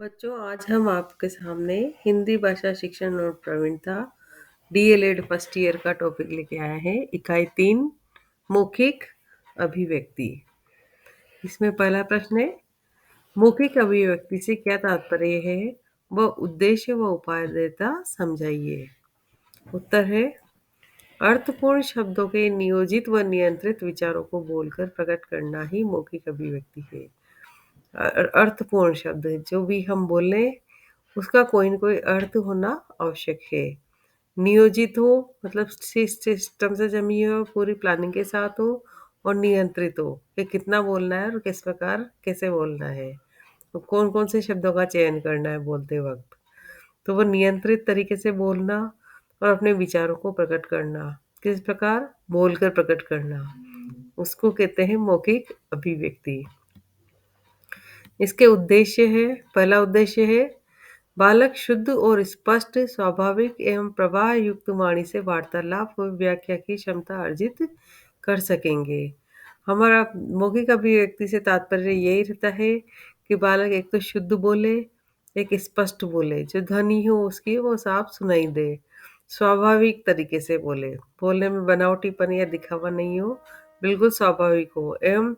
बच्चों, आज हम आपके सामने हिंदी भाषा शिक्षण और प्रवीणता डीएलएड फर्स्ट ईयर का टॉपिक लेके आए हैं। इकाई 3, मौखिक अभिव्यक्ति। इसमें पहला प्रश्न है, मौखिक अभिव्यक्ति से क्या तात्पर्य है, वह उद्देश्य व उपादेयता समझाइए। उत्तर है, अर्थपूर्ण शब्दों के नियोजित व नियंत्रित विचारों को बोलकर प्रकट करना ही मौखिक अभिव्यक्ति है। अर्थपूर्ण शब्द जो भी हम बोले उसका कोई न कोई अर्थ होना आवश्यक है। नियोजित हो मतलब सिस्टम से जमी हो, पूरी प्लानिंग के साथ हो, और नियंत्रित हो कि कितना बोलना है और किस प्रकार कैसे बोलना है, तो कौन कौन से शब्दों का चयन करना है बोलते वक्त। तो वो नियंत्रित तरीके से बोलना और अपने विचारों को प्रकट करना, किस प्रकार बोलकर प्रकट करना, उसको कहते हैं मौखिक अभिव्यक्ति। इसके उद्देश्य है, पहला उद्देश्य है, बालक शुद्ध और स्पष्ट, स्वाभाविक एवं प्रवाह युक्त वाणी से वार्तालाप और व्याख्या की क्षमता अर्जित कर सकेंगे। हमारा मौखिक अभिव्यक्ति से तात्पर्य यही रहता है कि बालक एक तो शुद्ध बोले, एक स्पष्ट बोले, जो ध्वनि हो उसकी वो साफ सुनाई दे, स्वाभाविक तरीके से बोले, बोलने में बनावटीपन या दिखावा नहीं हो, बिल्कुल स्वाभाविक हो, एवं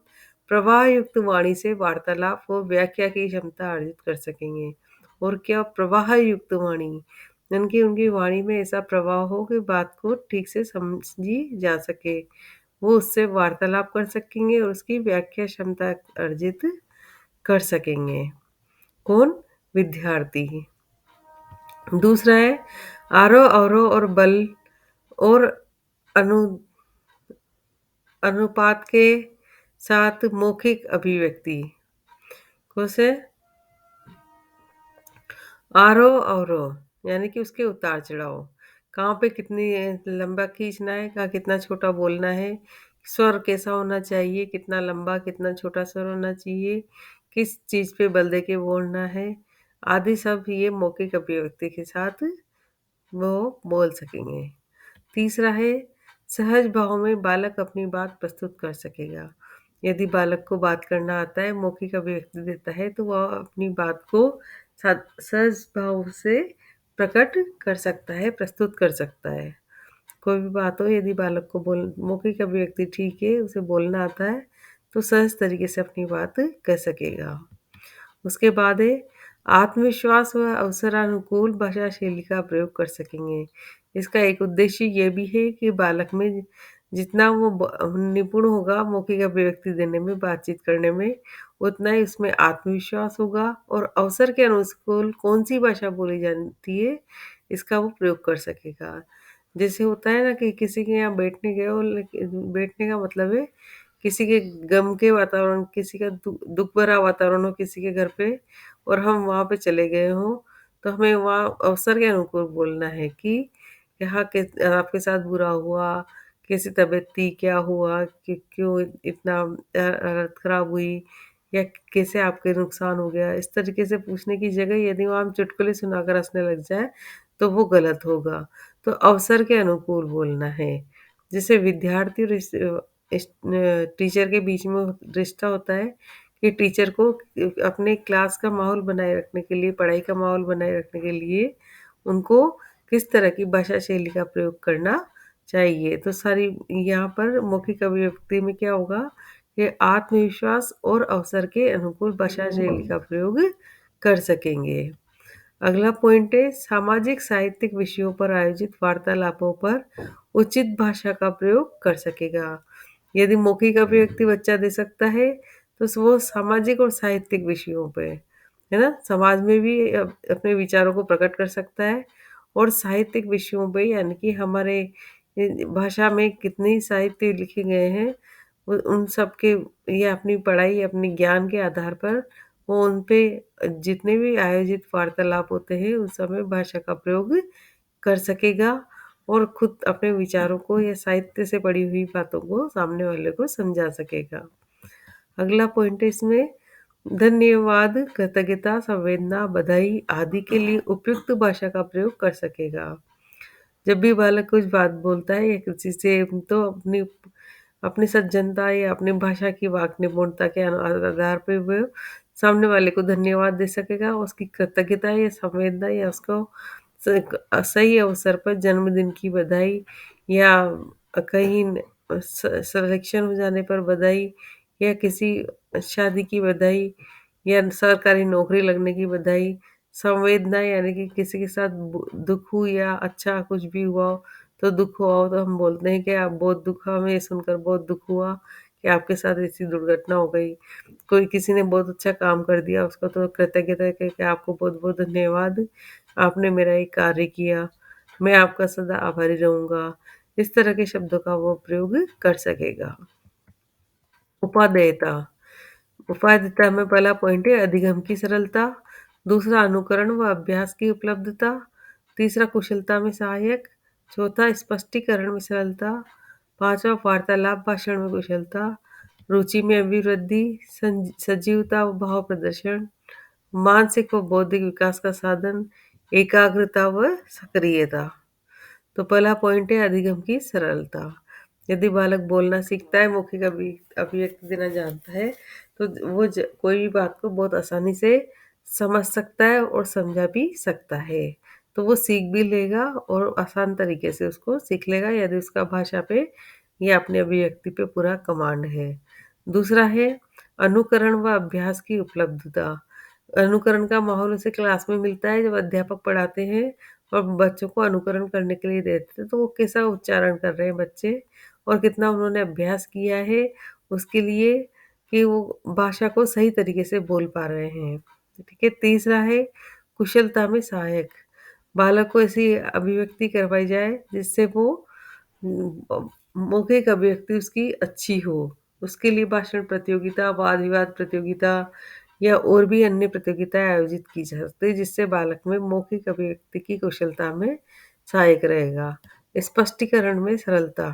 प्रवाह युक्त वाणी से वार्तालाप और व्याख्या की क्षमता अर्जित कर सकेंगे। और क्या प्रवाह युक्त वाणी, यानी कि उनकी वाणी में ऐसा प्रवाह हो कि बात को ठीक से समझी जा सके, वो उससे वार्तालाप कर सकेंगे और उसकी व्याख्या क्षमता अर्जित कर सकेंगे। कौन? विद्यार्थी। दूसरा है, आरोह अवरोह और बल और अनु अनुपात के साथ मौखिक अभिव्यक्ति। कैसे? आरोह अवरोह यानी कि उसके उतार चढ़ाव, कहाँ पे कितनी लंबा खींचना है, कहाँ कितना छोटा बोलना है, स्वर कैसा होना चाहिए, कितना लंबा कितना छोटा स्वर होना चाहिए, किस चीज़ पे बल दे के बोलना है, आदि सब ये मौखिक अभिव्यक्ति के साथ वो बोल सकेंगे। तीसरा है, सहज भाव में बालक अपनी बात प्रस्तुत कर सकेगा। यदि बालक को बात करना आता है, मौखिक अभिव्यक्ति देता है, तो वह अपनी बात को सहज भाव से प्रकट कर सकता है, प्रस्तुत कर सकता है। कोई भी बात हो, यदि बालक को मौखिक अभिव्यक्ति ठीक है, उसे बोलना आता है, तो सहज तरीके से अपनी बात कह सकेगा। उसके बाद है, आत्मविश्वास व अवसरानुकूल भाषा शैली का प्रयोग कर सकेंगे। इसका एक उद्देश्य ये भी है कि बालक में जितना वो निपुण होगा मौखिक अभिव्यक्ति देने में, बातचीत करने में, उतना ही उसमें आत्मविश्वास होगा और अवसर के अनुकूल कौन सी भाषा बोली जाती है इसका वो प्रयोग कर सकेगा। जैसे होता है ना कि किसी के यहाँ बैठने गए हो, लेकिन बैठने का मतलब है किसी के गम के वातावरण, किसी का दुख भरा वातावरण हो किसी के घर पे, और हम वहाँ पे चले गए हों, तो हमें वहाँ अवसर के अनुकूल बोलना है कि यहाँ के आपके साथ बुरा हुआ, कैसी तबीयत थी, क्या हुआ, कि क्यों इतना हालत खराब हुई, या कैसे आपके नुकसान हो गया। इस तरीके से पूछने की जगह यदि वहाँ हम चुटकुले सुनाकर हंसने लग जाए तो वो गलत होगा। तो अवसर के अनुकूल बोलना है। जैसे विद्यार्थी और टीचर के बीच में रिश्ता होता है कि टीचर को अपने क्लास का माहौल बनाए रखने के लिए, पढ़ाई का माहौल बनाए रखने के लिए उनको किस तरह की भाषा शैली का प्रयोग करना चाहिए। तो सारी यहाँ पर मौखिक अभिव्यक्ति में क्या होगा कि आत्मविश्वास और अवसर के अनुकूल भाषा शैली का प्रयोग कर सकेंगे। अगला पॉइंट है, सामाजिक साहित्यिक विषयों पर आयोजित वार्तालापों पर उचित भाषा का प्रयोग कर सकेगा। यदि मौखिक अभिव्यक्ति बच्चा दे सकता है तो वो सामाजिक और साहित्यिक विषयों पे, है ना, समाज में भी अपने विचारों को प्रकट कर सकता है, और साहित्यिक विषयों पे यानी कि हमारे भाषा में कितने साहित्य लिखे गए हैं, उन सब के, ये अपनी पढ़ाई अपनी ज्ञान के आधार पर वो उन पे जितने भी आयोजित वार्तालाप होते हैं उस समय भाषा का प्रयोग कर सकेगा और खुद अपने विचारों को या साहित्य से पढ़ी हुई बातों को सामने वाले को समझा सकेगा। अगला पॉइंट है इसमें, धन्यवाद, कृतज्ञता, संवेदना, बधाई आदि के लिए उपयुक्त भाषा का प्रयोग कर सकेगा। जब भी बालक कुछ बात बोलता है या किसी से, तो अपनी अपनी सज्जनता या अपनी भाषा की वाक् निपुणता के आधार पे वो सामने वाले को धन्यवाद दे सकेगा, उसकी कृतज्ञता या संवेदना या उसको सही अवसर पर जन्मदिन की बधाई या कहीं सिलेक्शन हो जाने पर बधाई या किसी शादी की बधाई या सरकारी नौकरी लगने की बधाई, संवेदना यानी कि किसी के साथ दुख हो या अच्छा कुछ भी हुआ हो, तो दुख हुआ हो तो हम बोलते हैं कि आप बहुत दुख, हमें ये सुनकर बहुत दुख हुआ कि आपके साथ ऐसी दुर्घटना हो गई। कोई किसी ने बहुत अच्छा काम कर दिया उसको तो कृतज्ञता कह के आपको बहुत-बहुत धन्यवाद, आपने मेरा ये कार्य किया, मैं आपका सदा आभारी रहूँगा। इस तरह के शब्दों का वो प्रयोग कर सकेगा। उपादेयता, उपादेयता में पहला पॉइंट है अधिगम की सरलता, दूसरा अनुकरण व अभ्यास की उपलब्धता, तीसरा कुशलता में सहायक, चौथा स्पष्टीकरण में सरलता, पांचवा वार्तालाप भाषण में कुशलता, रुचि में अभिवृद्धि, सजीवता व भाव प्रदर्शन, मानसिक व बौद्धिक विकास का साधन, एकाग्रता व सक्रियता। तो पहला पॉइंट है अधिगम की सरलता। यदि बालक बोलना सीखता है, मौखिक अभिव्यक्ति देना जानता है, तो वो कोई भी बात को बहुत आसानी से समझ सकता है और समझा भी सकता है। तो वो सीख भी लेगा और आसान तरीके से उसको सीख लेगा यदि उसका भाषा पे या अपनी अभिव्यक्ति पे पूरा कमांड है। दूसरा है अनुकरण व अभ्यास की उपलब्धता। अनुकरण का माहौल उसे क्लास में मिलता है जब अध्यापक पढ़ाते हैं और बच्चों को अनुकरण करने के लिए देते हैं, तो वो कैसा उच्चारण कर रहे हैं बच्चे और कितना उन्होंने अभ्यास किया है उसके लिए कि वो भाषा को सही तरीके से बोल पा रहे हैं। ठीक है, तीसरा है कुशलता में सहायक। बालक को ऐसी अभिव्यक्ति करवाई जाए जिससे वो मौखिक अभिव्यक्ति उसकी अच्छी हो। उसके लिए भाषण प्रतियोगिता, वाद-विवाद प्रतियोगिता या और भी अन्य प्रतियोगिताएँ आयोजित की जा सकती है जिससे बालक में मौखिक अभिव्यक्ति की कुशलता में सहायक रहेगा। स्पष्टीकरण में सरलता,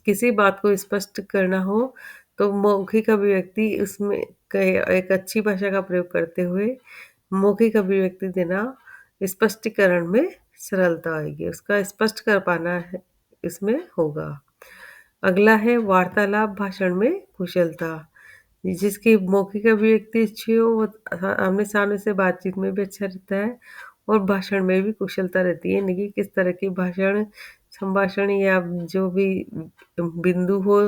किसी बात को स्पष्ट करना हो तो मौखिक अभिव्यक्ति उसमें एक अच्छी भाषा का प्रयोग करते हुए मौखिक अभिव्यक्ति देना स्पष्टीकरण में सरलता आएगी, उसका स्पष्ट कर पाना है इसमें होगा। अगला है वार्तालाप भाषण में कुशलता। जिसकी मौखिक अभिव्यक्ति अच्छी हो वो आमने-सामने से बातचीत में भी अच्छा रहता है और भाषण में भी कुशलता रहती है, यानी कि किस तरह की भाषण, संभाषण या जो भी बिंदु हो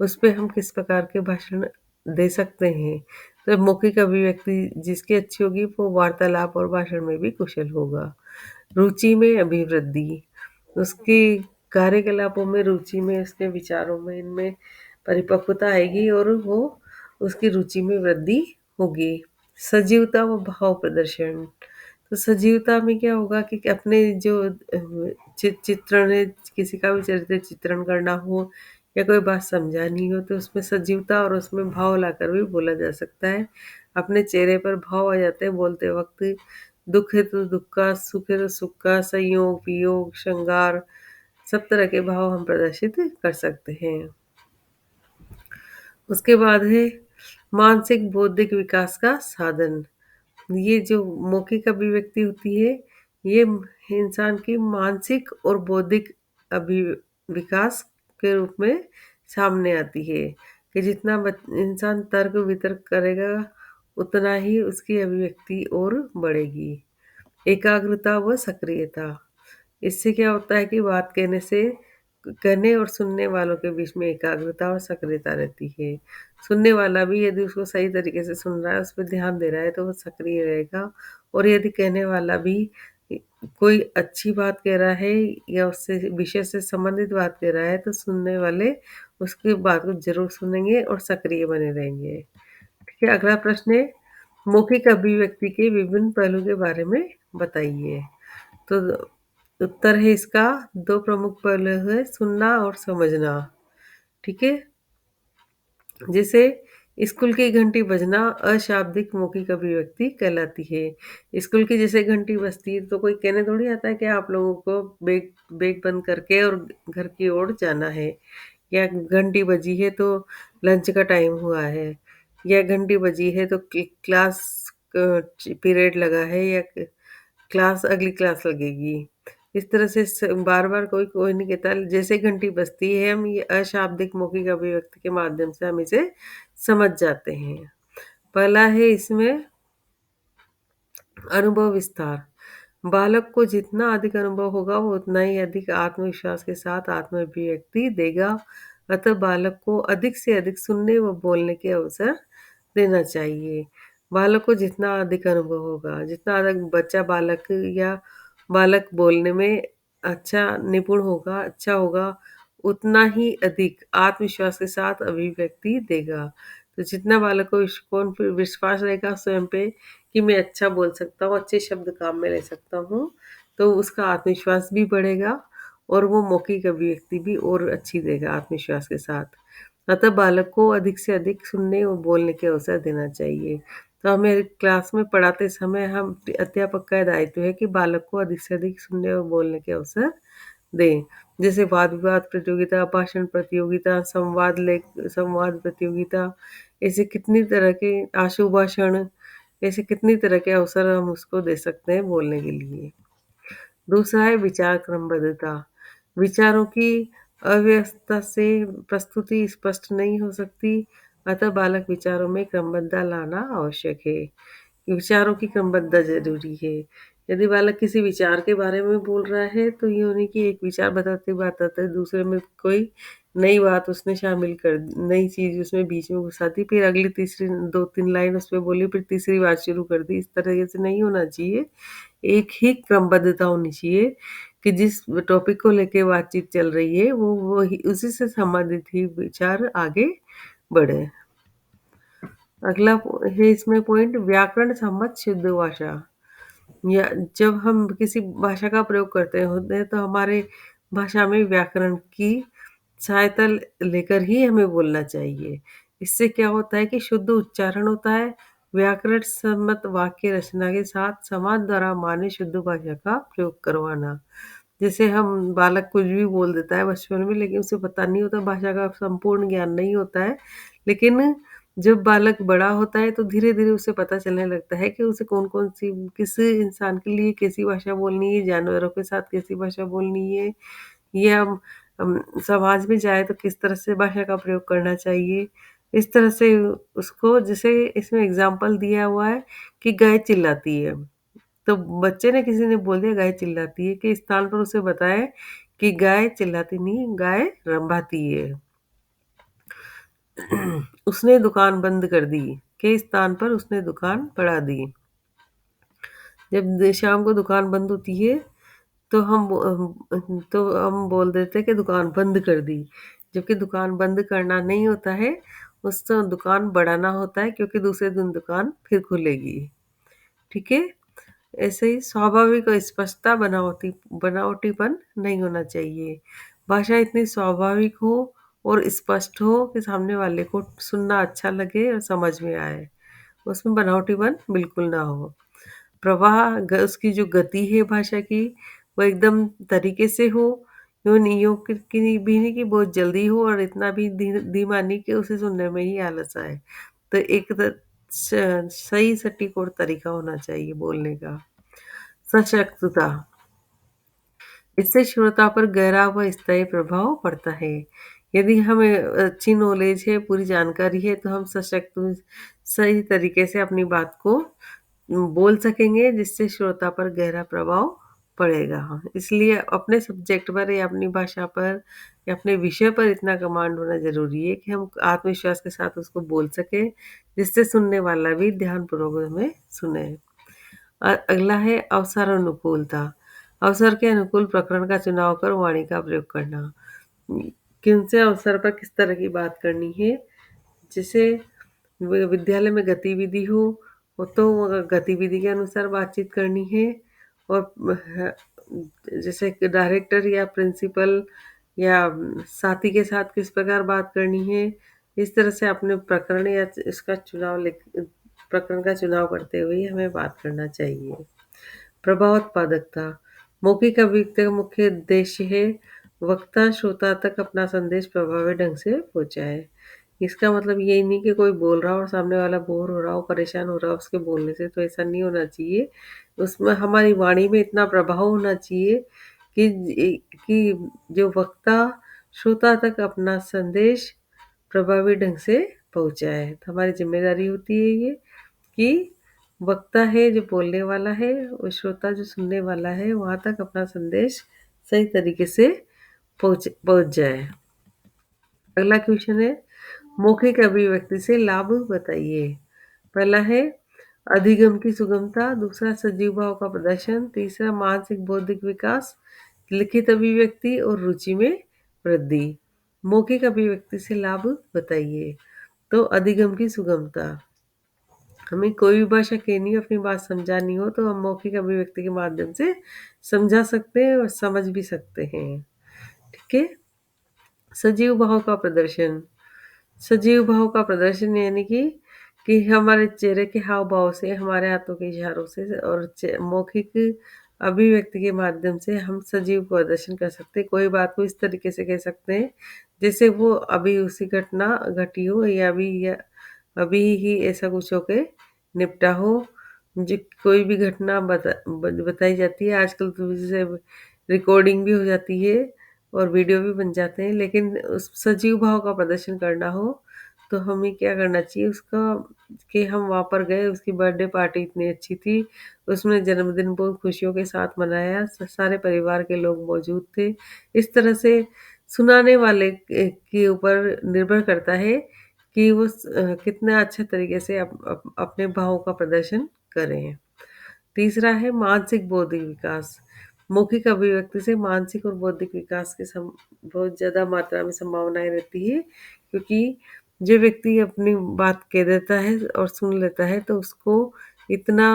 उस पे हम किस प्रकार के भाषण दे सकते हैं। तो मौखिक अभिव्यक्ति जिसकी अच्छी होगी वो वार्तालाप और भाषण में भी कुशल होगा। रुचि में अभिवृद्धि, उसकी कार्यकलापों में रुचि में, उसके विचारों में, इनमें परिपक्वता आएगी और वो उसकी रुचि में वृद्धि होगी। सजीवता व भाव प्रदर्शन, तो सजीवता में क्या होगा कि अपने जो चित्रण है, किसी का भी चरित्र चित्रण करना हो या कोई बात समझानी हो तो उसमें सजीवता और उसमें भाव लाकर भी बोला जा सकता है। अपने चेहरे पर भाव आ जाते हैं बोलते वक़्त, दुःख है तो दुःख का, सुख है तो सुख का, संयोग, वियोग, श्रृंगार, सब तरह के भाव हम प्रदर्शित कर सकते हैं। उसके बाद है मानसिक बौद्धिक विकास का साधन। ये जो मौखिक अभिव्यक्ति होती है, ये इंसान की मानसिक और बौद्धिक अभि विकास के रूप में सामने आती है कि जितना इंसान तर्क-वितर्क करेगा, उतना ही उसकी अभिव्यक्ति और बढ़ेगी। एकाग्रता व सक्रियता, इससे क्या होता है कि बात कहने और सुनने वालों के बीच में एकाग्रता और सक्रियता रहती है। सुनने वाला भी यदि उसको सही तरीके से सुन रहा है, उस पे ध्यान दे रहा है तो वो सक्रिय रहेगा और यदि कहने वाला भी कोई अच्छी बात कह रहा है या उससे विषय से संबंधित बात कह रहा है तो सुनने वाले उसकी बात को ज़रूर सुनेंगे और सक्रिय बने रहेंगे। ठीक है, अगला प्रश्न है मौखिक अभिव्यक्ति के विभिन्न पहलू के बारे में बताइए। तो उत्तर है इसका 2 प्रमुख पहलू है सुनना और समझना। ठीक है? जैसे स्कूल की घंटी बजना अशाब्दिक मौखिक अभिव्यक्ति कहलाती है। स्कूल की जैसे घंटी बजती है तो कोई कहने थोड़ी आता है कि आप लोगों को बैग बैग बंद करके और घर की ओर जाना है या घंटी बजी है तो लंच का टाइम हुआ है या घंटी बजी है तो क्लास पीरियड लगा है या अगली क्लास लगेगी। इस तरह से बार-बार कोई कोई नहीं कहता, जैसे घंटी बजती है हम ये अशाब्दिक मौखिक अभिव्यक्ति के माध्यम से हम इसे समझ जाते हैं। पहला है इसमें अनुभव विस्तार। बालक को जितना अधिक अनुभव होगा वो उतना ही अधिक आत्मविश्वास के साथ आत्म-अभिव्यक्ति देगा। अतः बालक को अधिक से अधिक सुनने व बोलने के अवसर देना चाहिए। बालक को जितना अधिक अनुभव होगा, जितना अधिक बच्चा बालक बोलने में अच्छा निपुण होगा, अच्छा होगा, उतना ही अधिक आत्मविश्वास के साथ अभिव्यक्ति देगा। तो जितना बालक को विश्वास रहेगा स्वयं पे कि मैं अच्छा बोल सकता हूँ, अच्छे शब्द काम में ले सकता हूँ, तो उसका आत्मविश्वास भी बढ़ेगा और वो मौखिक अभिव्यक्ति भी और अच्छी देगा आत्मविश्वास के साथ। अतः बालक को अधिक से अधिक सुनने और बोलने के अवसर देना चाहिए। तो हमें क्लास में पढ़ाते समय हम अध्यापक का दायित्व है कि बालक को अधिक से अधिक सुनने और बोलने के अवसर दें। जैसे वाद-विवाद प्रतियोगिता, भाषण प्रतियोगिता, संवाद प्रतियोगिता, ऐसे कितनी तरह के आशु भाषण, ऐसे कितनी तरह के अवसर हम उसको दे सकते हैं बोलने के लिए। दूसरा है विचार क्रमबद्धता। विचारों की अव्यवस्था से प्रस्तुति स्पष्ट नहीं हो सकती, अतः बालक विचारों में क्रमबद्धता लाना आवश्यक है। विचारों की क्रमबद्धता ज़रूरी है। यदि बालक किसी विचार के बारे में बोल रहा है, तो ये नहीं कि एक विचार बताते-बताते दूसरे में कोई नई बात उसने शामिल कर नई चीज़ उसमें बीच में घुसा दी, फिर अगली तीसरी 2-3 लाइन उसमें बोली, फिर तीसरी बात शुरू कर दी। इस तरह से नहीं होना चाहिए। एक ही क्रमबद्धता होनी चाहिए कि जिस टॉपिक को लेके बातचीत चल रही है, वो वही उसी से संबंधित ही विचार आगे बढ़े। अगला है इसमें पॉइंट व्याकरण सम्मत शुद्ध भाषा। या जब हम किसी भाषा का प्रयोग करते होते हैं तो हमारे भाषा में व्याकरण की सहायता लेकर ही हमें बोलना चाहिए। इससे क्या होता है कि शुद्ध उच्चारण होता है, व्याकरण सम्मत वाक्य रचना के साथ समाज द्वारा मान्य शुद्ध भाषा का प्रयोग करवाना। जैसे हम बालक कुछ भी बोल देता है बचपन में, लेकिन उसे पता नहीं होता, भाषा का संपूर्ण ज्ञान नहीं होता है। लेकिन जब बालक बड़ा होता है तो धीरे-धीरे उसे पता चलने लगता है कि उसे कौन-कौन सी किस इंसान के लिए कैसी भाषा बोलनी है, जानवरों के साथ कैसी भाषा बोलनी है, या समाज में जाए तो किस तरह से भाषा का प्रयोग करना चाहिए। इस तरह से उसको, जैसे इसमें एग्ज़ाम्पल दिया हुआ है कि गाय चिल्लाती है। तो बच्चे ने किसी ने बोल दिया गाय चिल्लाती है के स्थान पर उसे बताएँ कि गाय चिल्लाती नहीं, गाय रंभाती है। उसने दुकान बंद कर दी के स्थान पर उसने दुकान बढ़ा दी। जब शाम को दुकान बंद होती है तो हम बोल देते हैं कि दुकान बंद कर दी, जबकि दुकान बंद करना नहीं होता है, उसको दुकान बढ़ाना होता है क्योंकि दूसरे दिन दुकान फिर खुलेगी। ठीक है? ऐसे ही स्वाभाविक और स्पष्टता बनावटीपन नहीं होना चाहिए। भाषा इतनी स्वाभाविक हो और स्पष्ट हो कि सामने वाले को सुनना अच्छा लगे और समझ में आए। उसमें बनावटीपन बिल्कुल ना हो। प्रवाह उसकी जो गति है भाषा की, वो एकदम तरीके से हो, यूँ नहीं हो कि भी नहीं कि बहुत जल्दी हो और इतना भी धीमा नहीं कि उसे सुनने में ही आलस आए। तो एक स सही सटीक और तरीका होना चाहिए बोलने का। सशक्तता, इससे श्रोता पर गहरा व स्थायी प्रभाव पड़ता है। यदि हमें अच्छी नॉलेज है, पूरी जानकारी है, तो हम सही तरीके से अपनी बात को बोल सकेंगे, जिससे श्रोता पर गहरा प्रभाव पड़ेगा। इसलिए अपने सब्जेक्ट पर या अपनी भाषा पर या अपने विषय पर इतना कमांड होना ज़रूरी है कि हम आत्मविश्वास के साथ उसको बोल सकें, जिससे सुनने वाला भी ध्यानपूर्वक हमें सुने। अगला है अवसर अनुकूलता। अवसर के अनुकूल प्रकरण का चुनाव कर वाणी का प्रयोग करना। किन से अवसर पर किस तरह की बात करनी है, जैसे विद्यालय में गतिविधि हो, वो तो गतिविधि के अनुसार बातचीत करनी है। और जैसे कि डायरेक्टर या प्रिंसिपल या साथी के साथ किस प्रकार बात करनी है, इस तरह से अपने प्रकरण या इसका प्रकरण का चुनाव करते हुए हमें बात करना चाहिए। प्रभावोत्पादकता, मौखिक अभिव्यक्ति का मुख्य उद्देश्य है वक्ता श्रोता तक अपना संदेश प्रभावी ढंग से पहुँचाए। इसका मतलब ये नहीं कि कोई बोल रहा हो और सामने वाला बोर हो रहा हो, परेशान हो रहा हो उसके बोलने से, तो ऐसा नहीं होना चाहिए। उसमें हमारी वाणी में इतना प्रभाव होना चाहिए कि जो वक्ता श्रोता तक अपना संदेश प्रभावी ढंग से पहुँचाए। तो हमारी ज़िम्मेदारी होती है ये। कि वक्ता है जो बोलने वाला है और श्रोता जो सुनने वाला है वहाँ तक अपना संदेश सही तरीके से पहुँच जाए। अगला क्वेश्चन है मौखिक अभिव्यक्ति से लाभ बताइए। पहला है अधिगम की सुगमता, दूसरा सजीव भाव का प्रदर्शन, तीसरा मानसिक बौद्धिक विकास, लिखित अभिव्यक्ति और रुचि में वृद्धि। मौखिक अभिव्यक्ति से लाभ बताइए। तो अधिगम की सुगमता, हमें कोई भी भाषा कहनी हो, अपनी बात समझानी हो तो हम मौखिक अभिव्यक्ति के माध्यम से समझा सकते हैं और समझ भी सकते हैं। ठीक है। सजीव भाव का प्रदर्शन, सजीव भाव का प्रदर्शन यानी कि हमारे चेहरे के हाव भाव से, हमारे हाथों के इशारों से और मौखिक अभिव्यक्ति के माध्यम से हम सजीव प्रदर्शन कर सकते हैं। कोई बात को इस तरीके से कह सकते हैं जैसे वो अभी उसी घटना घटी हो या अभी ही ऐसा कुछ होके निपटा हो। जो कोई भी घटना बताई जाती है आजकल तो जैसे रिकॉर्डिंग भी हो जाती है और वीडियो भी बन जाते हैं, लेकिन उस सजीव भाव का प्रदर्शन करना हो तो हमें क्या करना चाहिए उसका, कि हम वहाँ पर गए, उसकी बर्थडे पार्टी इतनी अच्छी थी, उसने जन्मदिन बहुत खुशियों के साथ मनाया, सारे परिवार के लोग मौजूद थे। इस तरह से सुनाने वाले के ऊपर निर्भर करता है कि वो कितना अच्छे तरीके से अपने भावों का प्रदर्शन करें। तीसरा है मानसिक बौद्धिक विकास। मौखिक अभिव्यक्ति से मानसिक और बौद्धिक विकास की बहुत ज़्यादा मात्रा में संभावनाएं रहती है, क्योंकि जो व्यक्ति अपनी बात कह देता है और सुन लेता है तो उसको इतना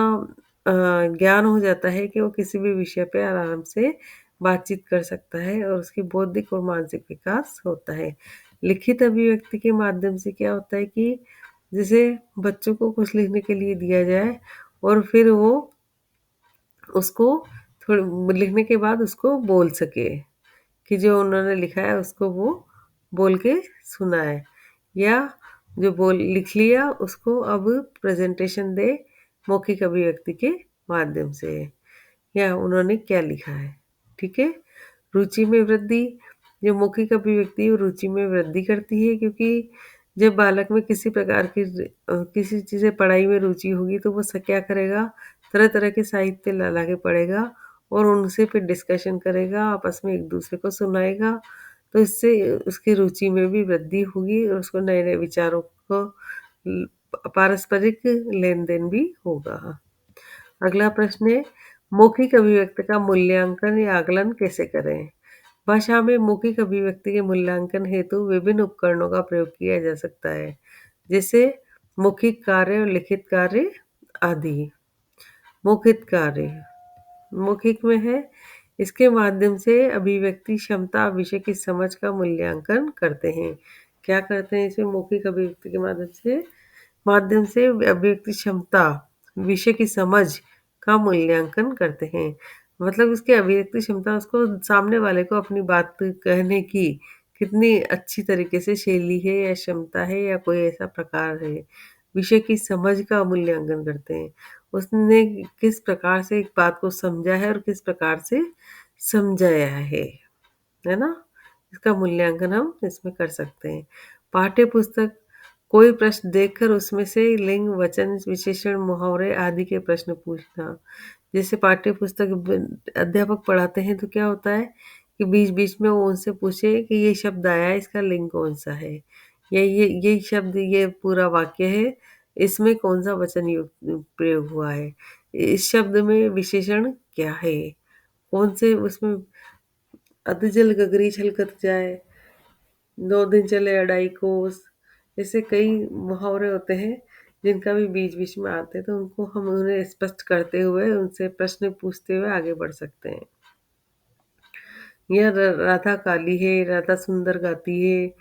ज्ञान हो जाता है कि वो किसी भी विषय पे आराम से बातचीत कर सकता है और उसकी बौद्धिक और मानसिक विकास होता है। लिखित अभिव्यक्ति के माध्यम से क्या होता है कि जैसे बच्चों को कुछ लिखने के लिए दिया जाए और फिर वो उसको लिखने के बाद उसको बोल सके, कि जो उन्होंने लिखा है उसको वो बोल के सुनाए, या जो बोल लिख लिया उसको अब प्रेजेंटेशन दे मौखिक अभिव्यक्ति के माध्यम से, या उन्होंने क्या लिखा है। ठीक है। रुचि में वृद्धि, जो मौखिक अभिव्यक्ति है वो रुचि में वृद्धि करती है, क्योंकि जब बालक में किसी प्रकार की किसी चीज़ें पढ़ाई में रुचि होगी तो वो क्या करेगा, तरह तरह के साहित्य ला के पढ़ेगा और उनसे फिर डिस्कशन करेगा, आपस में एक दूसरे को सुनाएगा। तो इससे उसकी रुचि में भी वृद्धि होगी और उसको नए नए विचारों को पारस्परिक लेन देन भी होगा। अगला प्रश्न है मौखिक अभिव्यक्ति का मूल्यांकन या आकलन कैसे करें। भाषा में मौखिक अभिव्यक्ति के मूल्यांकन हेतु विभिन्न उपकरणों का प्रयोग किया जा सकता है, जैसे मौखिक कार्य और लिखित कार्य आदि। मौखिक कार्य मौखिक में है, इसके माध्यम से अभिव्यक्ति क्षमता विषय की समझ का मूल्यांकन करते हैं। क्या करते हैं इसे मौखिक अभिव्यक्ति के माध्यम से अभिव्यक्ति क्षमता विषय की समझ का मूल्यांकन करते हैं। मतलब उसकी अभिव्यक्ति क्षमता, उसको सामने वाले को अपनी बात कहने की कितनी अच्छी तरीके से शैली है या क्षमता है या कोई ऐसा प्रकार है। विषय की समझ का मूल्यांकन करते हैं, उसने किस प्रकार से एक बात को समझा है और किस प्रकार से समझाया है ना? इसका मूल्यांकन हम इसमें कर सकते हैं। पाठ्य पुस्तक, कोई प्रश्न देखकर उसमें से लिंग, वचन, विशेषण, मुहावरे आदि के प्रश्न पूछना। जैसे पाठ्य पुस्तक अध्यापक पढ़ाते हैं तो क्या होता है कि बीच-बीच में वो उनसे पूछे कि ये शब्द आया है, इसका लिंग कौन-सा है? या ये शब्द, ये पूरा वाक्य है, इसमें कौन-सा वचन प्रयोग हुआ है? इस शब्द में विशेषण क्या है? कौन से उसमें अधजल गगरी छलकत जाए, 2 दिन चले अढ़ाई कोस, ऐसे कई मुहावरे होते हैं जिनका भी बीच-बीच में आते हैं, तो उनको हम उन्हें स्पष्ट करते हुए, उनसे प्रश्न पूछते हुए आगे बढ़ सकते हैं। या राधा काली है, राधा सुंदर गाती है,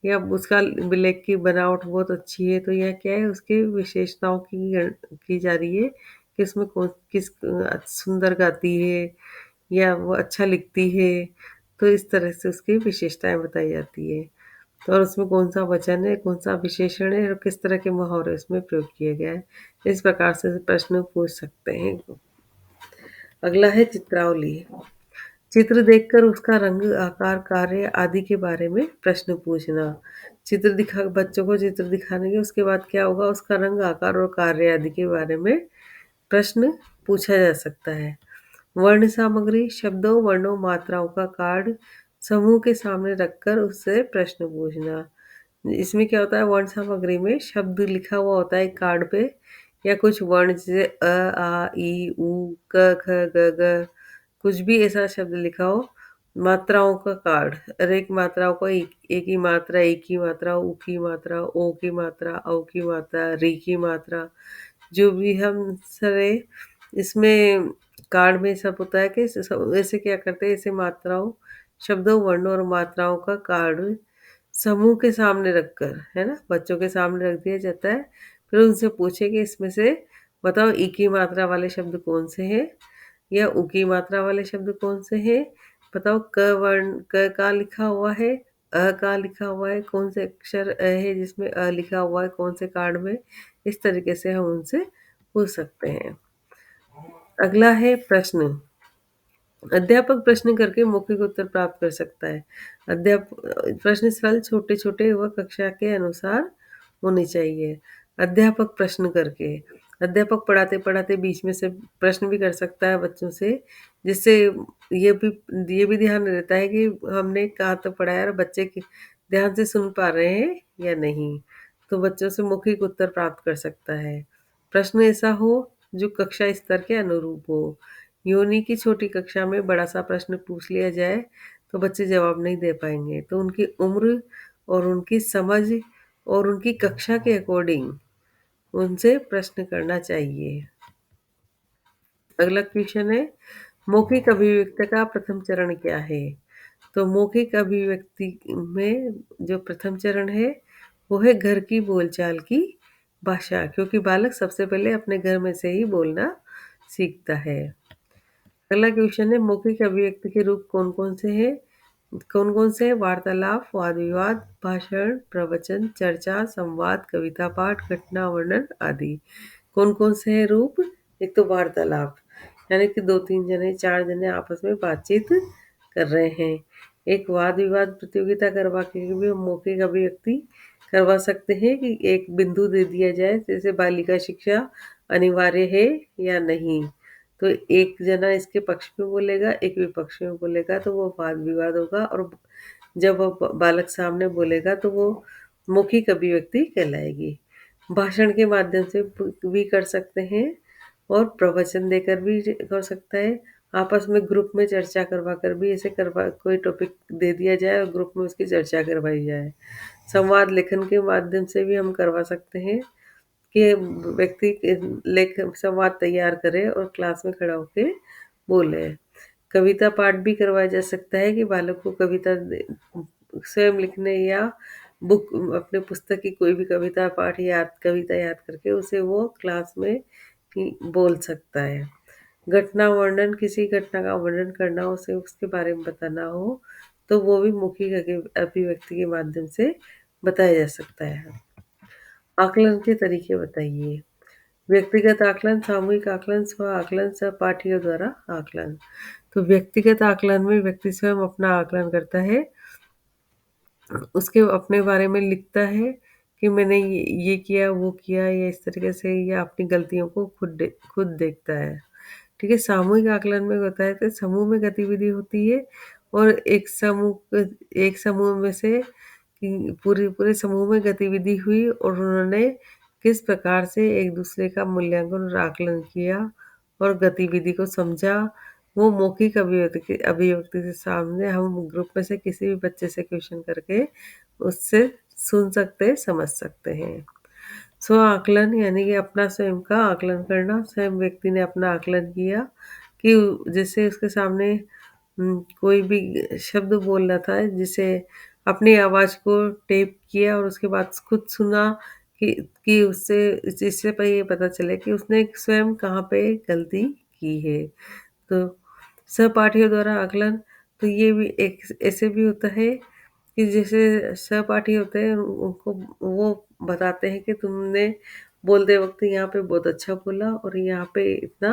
या उसका लेग की बनावट बहुत अच्छी है, तो यह क्या है, उसकी विशेषताओं की जा रही है कि उसमें किस सुंदर गाती है या वो अच्छा लिखती है, तो इस तरह से उसकी विशेषताएं बताई जाती है। तो और उसमें कौन-सा वचन है, कौन-सा विशेषण है और किस तरह के मुहावरे उसमें प्रयोग किया गया है। इस प्रकार से प्रश्न पूछ सकते हैं। अगला है चित्रावली। चित्र देखकर उसका रंग, आकार, कार्य आदि के बारे में प्रश्न पूछना। चित्र दिखा बच्चों को चित्र दिखाने के उसके बाद क्या होगा, उसका रंग, आकार और कार्य आदि के बारे में प्रश्न पूछा जा सकता है। वर्ण सामग्री, शब्दों, वर्णों, मात्राओं का कार्ड समूह के सामने रखकर उससे प्रश्न पूछना। इसमें क्या होता है, वर्ण सामग्री में शब्द लिखा हुआ होता है एक कार्ड पे, या कुछ वर्ण जैसे अ, आ, ई, उ, क, ख, ग, घ, कुछ भी ऐसा शब्द लिखा हो। मात्राओं का कार्ड, हर एक मात्राओं को एक ही मात्रा, एक ही मात्रा, उ की मात्रा, ओ की मात्रा, औ की मात्रा, री की मात्रा, जो भी हम सारे इसमें कार्ड में सब होता है कि ऐसे क्या करते हैं, ऐसे मात्राओं, शब्दों, वर्णों और मात्राओं का कार्ड समूह के सामने रखकर, है ना, बच्चों के सामने रख दिया जाता है। फिर उनसे पूछे कि इसमें से बताओ ई की मात्रा वाले शब्द कौन से हैं, या उ की मात्रा वाले शब्द कौन से हैं। बताओ क वर्ण, क का लिखा हुआ है, अ का लिखा हुआ है, कौन से अक्षर अ है जिसमें अ लिखा हुआ है, कौन से कार्ड में। इस तरीके से हम उनसे पूछ सकते हैं। अगला है प्रश्न। अध्यापक प्रश्न करके मौखिक उत्तर प्राप्त कर सकता है। अध्याप प्रश्न सरल, छोटे-छोटे व कक्षा के अनुसार होने चाहिए। अध्यापक प्रश्न करके, अध्यापक पढ़ाते-पढ़ाते बीच में से प्रश्न भी कर सकता है बच्चों से, जिससे ये भी ये भी ध्यान रहता है कि हमने कहाँ तक पढ़ाया और बच्चे ध्यान से सुन पा रहे हैं या नहीं। तो बच्चों से मौखिक उत्तर प्राप्त कर सकता है। प्रश्न ऐसा हो जो कक्षा स्तर के अनुरूप हो। यूँ की छोटी कक्षा में बड़ा-सा प्रश्न पूछ लिया जाए, तो बच्चे जवाब नहीं दे पाएँगे। तो उनकी उम्र और उनकी समझ और उनकी कक्षा के अकॉर्डिंग उनसे प्रश्न करना चाहिए। अगला क्वेश्चन है, मौखिक अभिव्यक्ति का प्रथम चरण क्या है? तो मौखिक अभिव्यक्ति में जो प्रथम चरण है, वो है घर की बोलचाल की भाषा, क्योंकि बालक सबसे पहले अपने घर में से ही बोलना सीखता है। अगला क्वेश्चन है, मौखिक अभिव्यक्ति के रूप कौन-कौन से हैं? कौन-कौन से हैं? वार्तालाप, वाद-विवाद, भाषण, प्रवचन, चर्चा, संवाद, कविता पाठ, घटना वर्णन आदि। कौन-कौन से हैं रूप? एक तो वार्तालाप, यानी कि 2-3 जने, 4 जने आपस में बातचीत कर रहे हैं। एक वाद-विवाद प्रतियोगिता करवा के भी हम मौखिक अभिव्यक्ति करवा सकते हैं कि एक बिंदु दे दिया जाए, जैसे बालिका शिक्षा अनिवार्य है या नहीं। तो एक जना इसके पक्ष में बोलेगा, एक विपक्ष में बोलेगा, तो वो वाद-विवाद होगा, और जब वो बालक सामने बोलेगा तो वो मौखिक अभिव्यक्ति कहलाएगी। भाषण के माध्यम से भी कर सकते हैं, और प्रवचन देकर भी कर सकता है। आपस में ग्रुप में चर्चा करवा कर भी ऐसे करवा कोई टॉपिक दे दिया जाए और ग्रुप में उसकी चर्चा करवाई जाए। संवाद लेखन के माध्यम से भी हम करवा सकते हैं कि व्यक्ति लेख संवाद तैयार करे और क्लास में खड़ा होके बोले। कविता पाठ भी करवाया जा सकता है कि बालक को कविता स्वयं लिखने या बुक अपने पुस्तक की कोई भी कविता याद करके उसे वो क्लास में बोल सकता है। घटना वर्णन, किसी घटना का वर्णन करना, उसे उसके बारे में बताना हो, तो वो भी मौखिक अभिव्यक्ति के माध्यम से बताया जा सकता है। आकलन के तरीके बताइए। व्यक्तिगत आकलन, सामूहिक आकलन, स्व आकलन, सहपाठियों द्वारा आकलन। तो व्यक्तिगत आकलन में व्यक्ति स्वयं अपना आकलन करता है, उसके अपने बारे में लिखता है कि मैंने ये किया, वो किया, या इस तरीके से, या अपनी गलतियों को खुद देखता है। ठीक है, सामूहिक आकलन में होता है कि समूह में गतिविधि होती है, और एक समूह में से पूरे पूरे समूह में गतिविधि हुई और उन्होंने किस प्रकार से एक दूसरे का मूल्यांकन और आकलन किया और गतिविधि को समझा। वो मौखिक अभिव्यक्ति के सामने हम ग्रुप में से किसी भी बच्चे से क्वेश्चन करके उससे सुन सकते हैं, समझ सकते हैं। स्व आकलन यानी कि अपना स्वयं का आकलन करना, स्वयं व्यक्ति ने अपना आकलन किया कि जैसे उसके सामने कोई भी शब्द बोलना था, जिसे अपनी आवाज़ को टेप किया और उसके बाद खुद सुना कि उससे इससे ये पता चले कि उसने स्वयं कहाँ पे गलती की है। तो सहपाठियों द्वारा आकलन, तो ये भी एक ऐसे भी होता है कि जैसे सहपाठी होते हैं, उनको वो बताते हैं कि तुमने बोलते वक़्त यहाँ पे बहुत अच्छा बोला और यहाँ पे इतना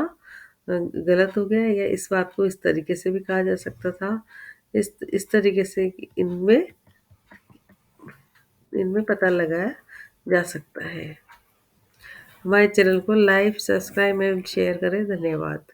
गलत हो गया, या इस बात को इस तरीके से भी कहा जा सकता था। इस तरीके से इनमें इनमें पता लगाया जा सकता है। हमारे चैनल को लाइक, सब्सक्राइब एवं शेयर करें। धन्यवाद।